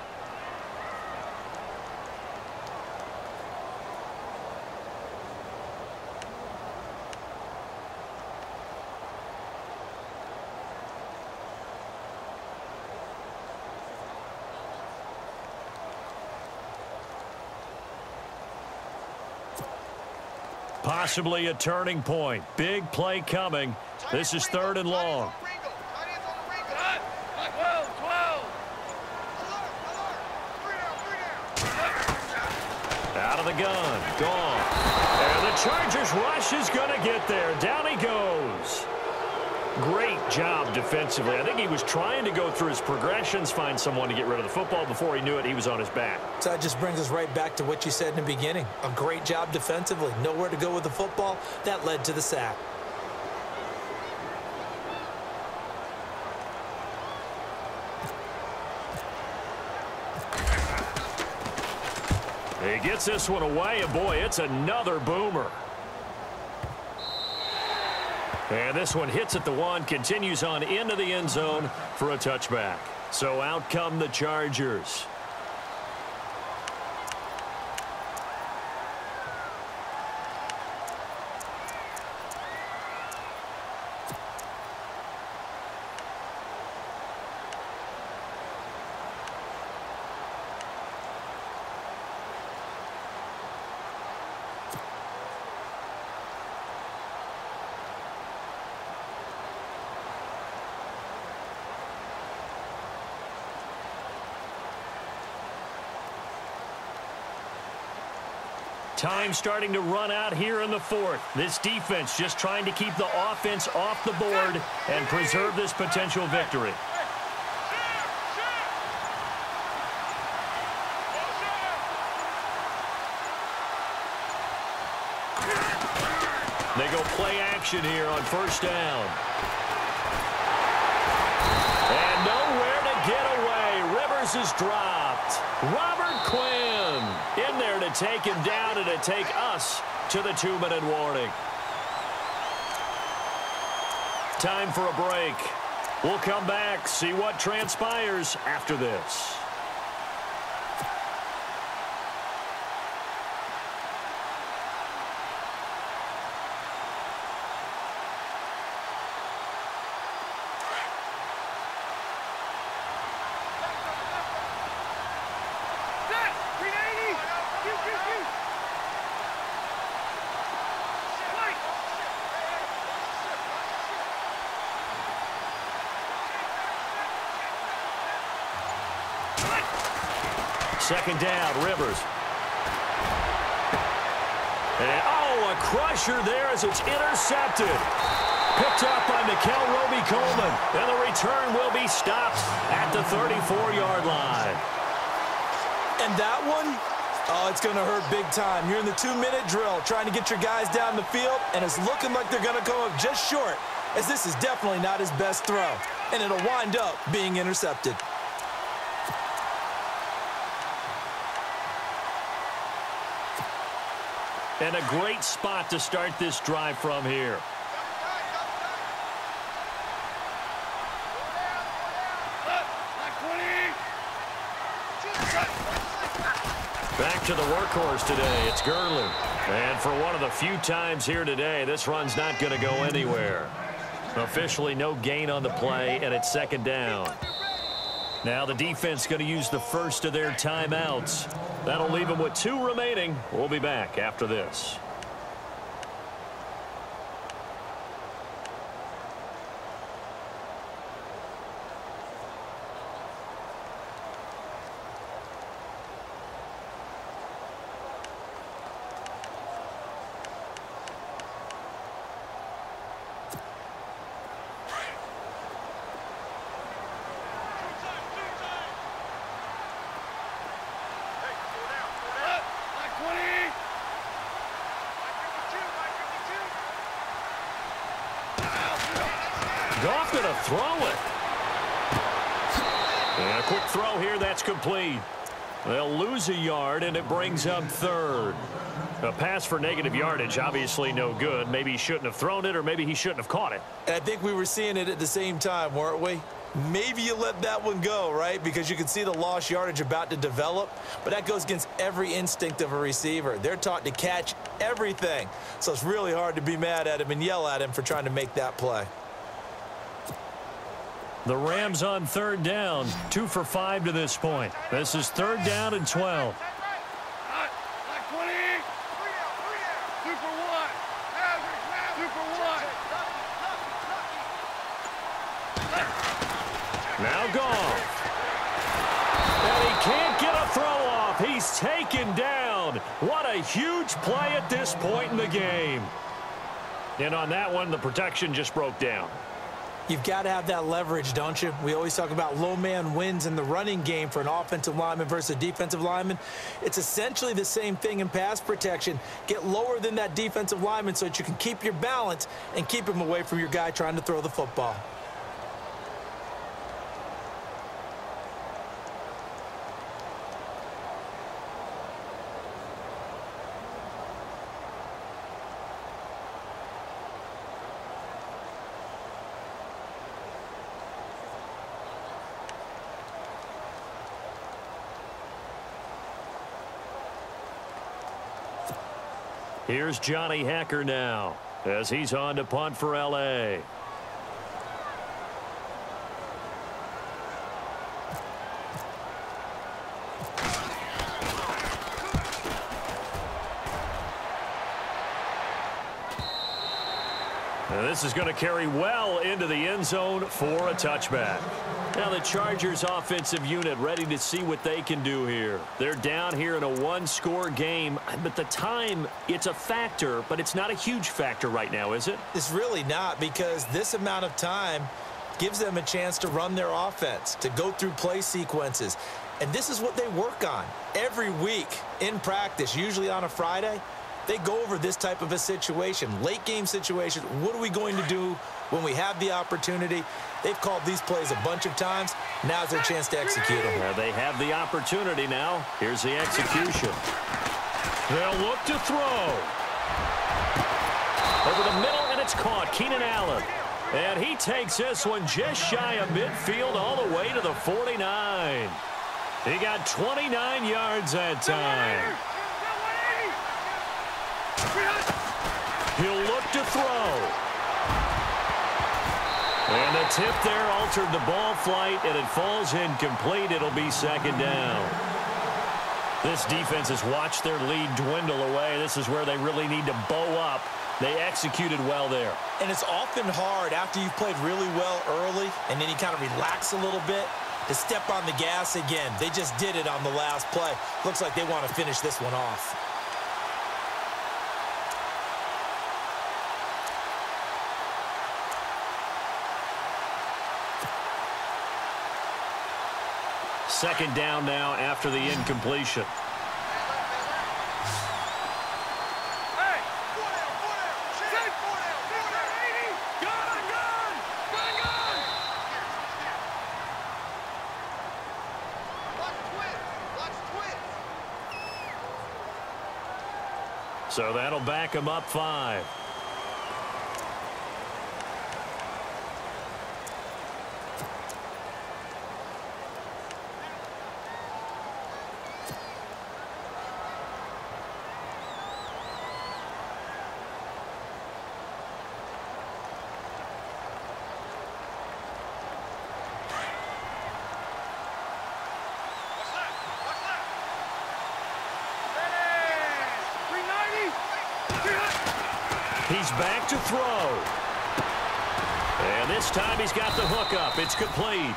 Possibly a turning point. Big play coming. This is 3rd and long. Out of the gun. Gone. And the Chargers rush is going to get there. Down he goes. Great job defensively. I think he was trying to go through his progressions, find someone to get rid of the football. Before he knew it, he was on his back. So that just brings us right back to what you said in the beginning. A great job defensively. Nowhere to go with the football. That led to the sack. He gets this one away, and boy, it's another boomer. And this one hits at the 1, continues on into the end zone for a touchback. So out come the Chargers. Time starting to run out here in the 4th. This defense just trying to keep the offense off the board and preserve this potential victory. They go play action here on 1st down. And nowhere to get away. Rivers is dropped. Robert Quinn in there to take him down and to take us to the 2-minute warning. Time for a break. We'll come back, see what transpires after this. Second down, Rivers. And, a crusher there as it's intercepted. Picked up by Mikel Roby-Coleman. And the return will be stopped at the 34-yard line. And that one, it's going to hurt big time. You're in the 2-minute drill trying to get your guys down the field, and it's looking like they're going to come up just short, as this is definitely not his best throw. And it'll wind up being intercepted. And a great spot to start this drive from here. Back to the workhorse today. It's Gurley. And for one of the few times here today, this run's not going to go anywhere. Officially no gain on the play, and it's 2nd down. Now the defense going to use the first of their timeouts. That'll leave them with 2 remaining. We'll be back after this. off to throw it. And a quick throw here, that's complete. They'll lose a yard, and it brings up third. A pass for negative yardage, obviously no good. Maybe he shouldn't have thrown it, or maybe he shouldn't have caught it. And I think we were seeing it at the same time, weren't we? Maybe you let that one go, right? Because you can see the lost yardage about to develop. But that goes against every instinct of a receiver. They're taught to catch everything. So it's really hard to be mad at him and yell at him for trying to make that play. The Rams on third down, 2 for 5 to this point. This is third down and 12. Now Goff. And he can't get a throw off. He's taken down. What a huge play at this point in the game. And on that one, the protection just broke down. You've got to have that leverage, don't you? We always talk about low man wins in the running game for an offensive lineman versus a defensive lineman. It's essentially the same thing in pass protection. Get lower than that defensive lineman so that you can keep your balance and keep him away from your guy trying to throw the football. Here's Johnny Hacker now as he's on to punt for L.A. This is going to carry well into the end zone for a touchback. Now the Chargers offensive unit ready to see what they can do here. They're down here in a one-score game, but the time, it's a factor, but it's not a huge factor right now, is it? It's really not, because this amount of time gives them a chance to run their offense, to go through play sequences. And this is what they work on every week in practice, usually on a Friday. They go over this type of a situation, late game situation. What are we going to do when we have the opportunity? They've called these plays a bunch of times. Now's their chance to execute them. They have the opportunity now. Here's the execution. They'll look to throw. Over the middle, and it's caught. Keenan Allen. And he takes this one just shy of midfield all the way to the 49. He got 29 yards that time. He'll look to throw. And the tip there altered the ball flight, and it falls incomplete. It'll be second down. This defense has watched their lead dwindle away. This is where they really need to bow up. They executed well there. And it's often hard after you've played really well early and then you kind of relax a little bit to step on the gas again. They just did it on the last play. Looks like they want to finish this one off. Second down now after the incompletion. So that'll back him up 5. He's back to throw. And this time he's got the hook up. It's complete.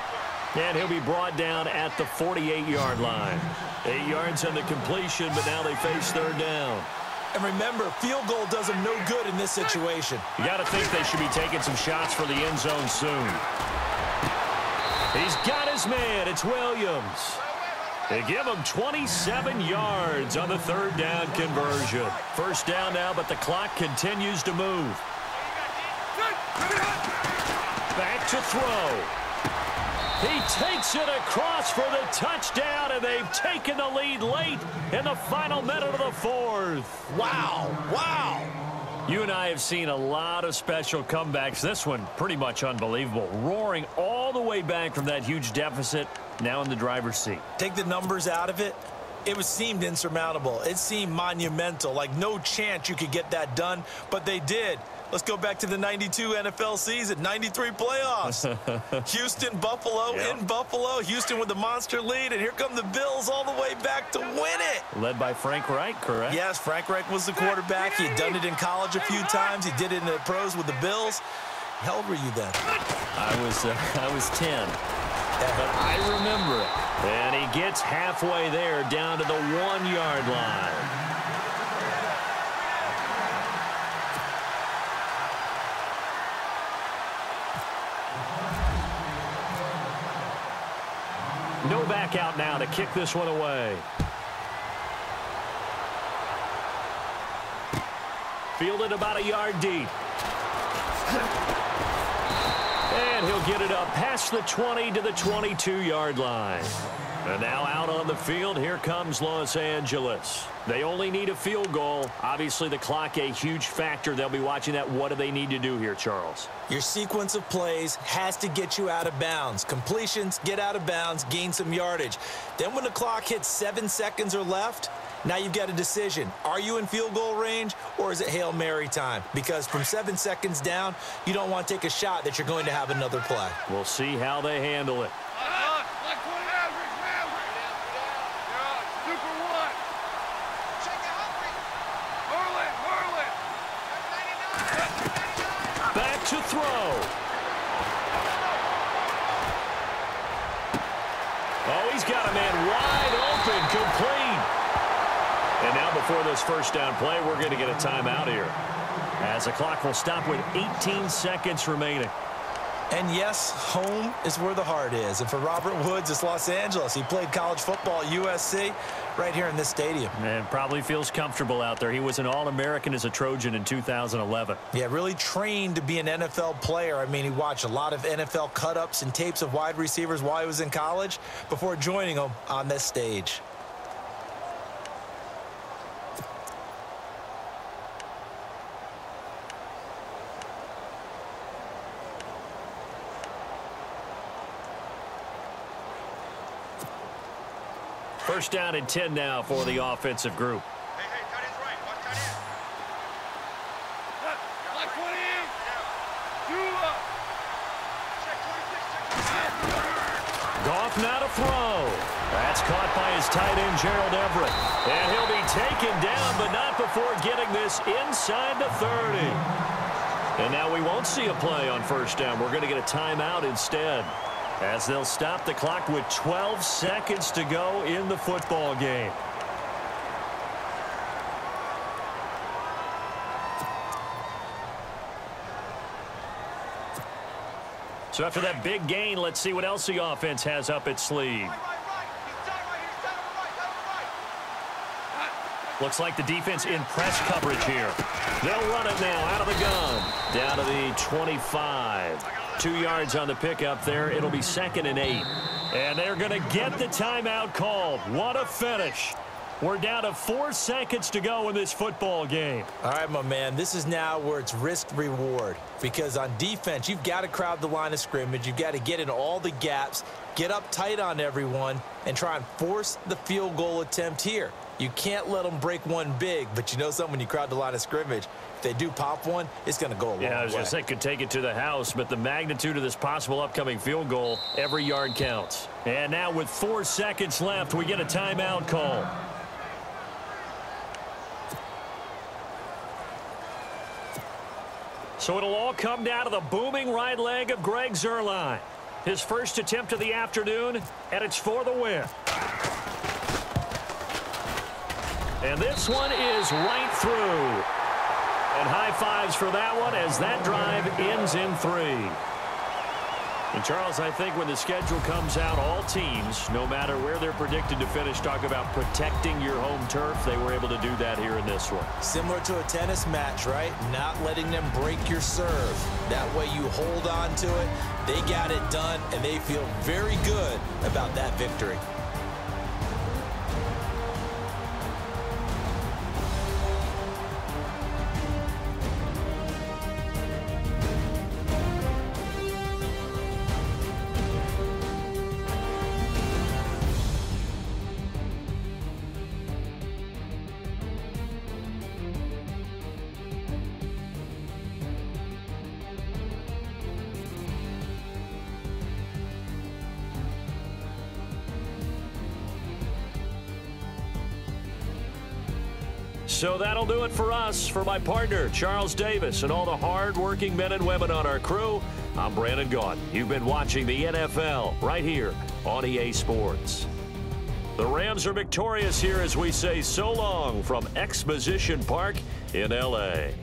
And he'll be brought down at the 48-yard line. 8 yards on the completion, but now they face third down. And remember, field goal does them no good in this situation. You got to think they should be taking some shots for the end zone soon. He's got his man. It's Williams. They give him 27 yards on the third down conversion. First down now, but the clock continues to move. Back to throw. He takes it across for the touchdown, and they've taken the lead late in the final minute of the fourth. Wow. Wow. You and I have seen a lot of special comebacks. This one, pretty much unbelievable. Roaring all the way back from that huge deficit, now in the driver's seat. Take the numbers out of it. It seemed insurmountable. It seemed monumental, like no chance you could get that done, but they did. Let's go back to the 92 NFL season, 93 playoffs. Houston, Buffalo, in Buffalo. Houston with the monster lead, and here come the Bills all the way back to win it. Led by Frank Reich, correct? Yes, Frank Reich was the quarterback. He had done it in college a few times. He did it in the pros with the Bills. How old were you then? I was 10. But I remember it. And he gets halfway there, down to the 1-yard line. Novak out now to kick this one away. Fielded about a yard deep. And he'll get it up past the 20 to the 22-yard line. And now out on the field, here comes Los Angeles. They only need a field goal. Obviously, the clock a huge factor. They'll be watching that. What do they need to do here, Charles? Your sequence of plays has to get you out of bounds. Completions, get out of bounds, gain some yardage. Then when the clock hits 7 seconds or left, now you've got a decision. Are you in field goal range, or is it Hail Mary time? Because from 7 seconds down, you don't want to take a shot that you're going to have another play. We'll see how they handle it. Back to throw. Oh, he's got a man wide open, complete. And now before this first down play, we're going to get a timeout here, as the clock will stop with 18 seconds remaining. And yes, home is where the heart is. And for Robert Woods, it's Los Angeles. He played college football at USC right here in this stadium. And probably feels comfortable out there. He was an All-American as a Trojan in 2011. Yeah, really trained to be an NFL player. I mean, he watched a lot of NFL cut-ups and tapes of wide receivers while he was in college before joining them on this stage. First down and 10 now for the offensive group. Hey, tight end's right. Watch tight end. Like 20 in. Two up. Check 26. Goff now to throw. That's caught by his tight end, Gerald Everett. And he'll be taken down, but not before getting this inside the 30. And now we won't see a play on first down. We're going to get a timeout instead, as they'll stop the clock with 12 seconds to go in the football game. So after that big gain, let's see what else the offense has up its sleeve. Right. He's done right here. He's done right. Looks like the defense in press coverage here. They'll run it now out of the gun. Down to the 25. 2 yards on the pickup there. It'll be 2nd and 8. And they're going to get the timeout called. What a finish. We're down to 4 seconds to go in this football game. All right, my man, this is now where it's risk-reward. Because on defense, you've got to crowd the line of scrimmage. You've got to get in all the gaps, get up tight on everyone, and try and force the field goal attempt here. You can't let them break one big, but you know something, when you crowd the line of scrimmage, if they do pop one, it's going to go a long way. Yeah, I was going to say could take it to the house, but the magnitude of this possible upcoming field goal, every yard counts. And now with 4 seconds left, we get a timeout call. So it'll all come down to the booming right leg of Greg Zuerlein. His first attempt of the afternoon, and it's for the win. And this one is right through. And high fives for that one as that drive ends in 3. And Charles, I think when the schedule comes out, all teams, no matter where they're predicted to finish, talk about protecting your home turf. They were able to do that here in this one. Similar to a tennis match, right? Not letting them break your serve. That way you hold on to it. They got it done, and they feel very good about that victory. So that'll do it for us. For my partner, Charles Davis, and all the hard-working men and women on our crew, I'm Brandon Gaudin. You've been watching the NFL right here on EA Sports. The Rams are victorious here as we say so long from Exposition Park in L.A.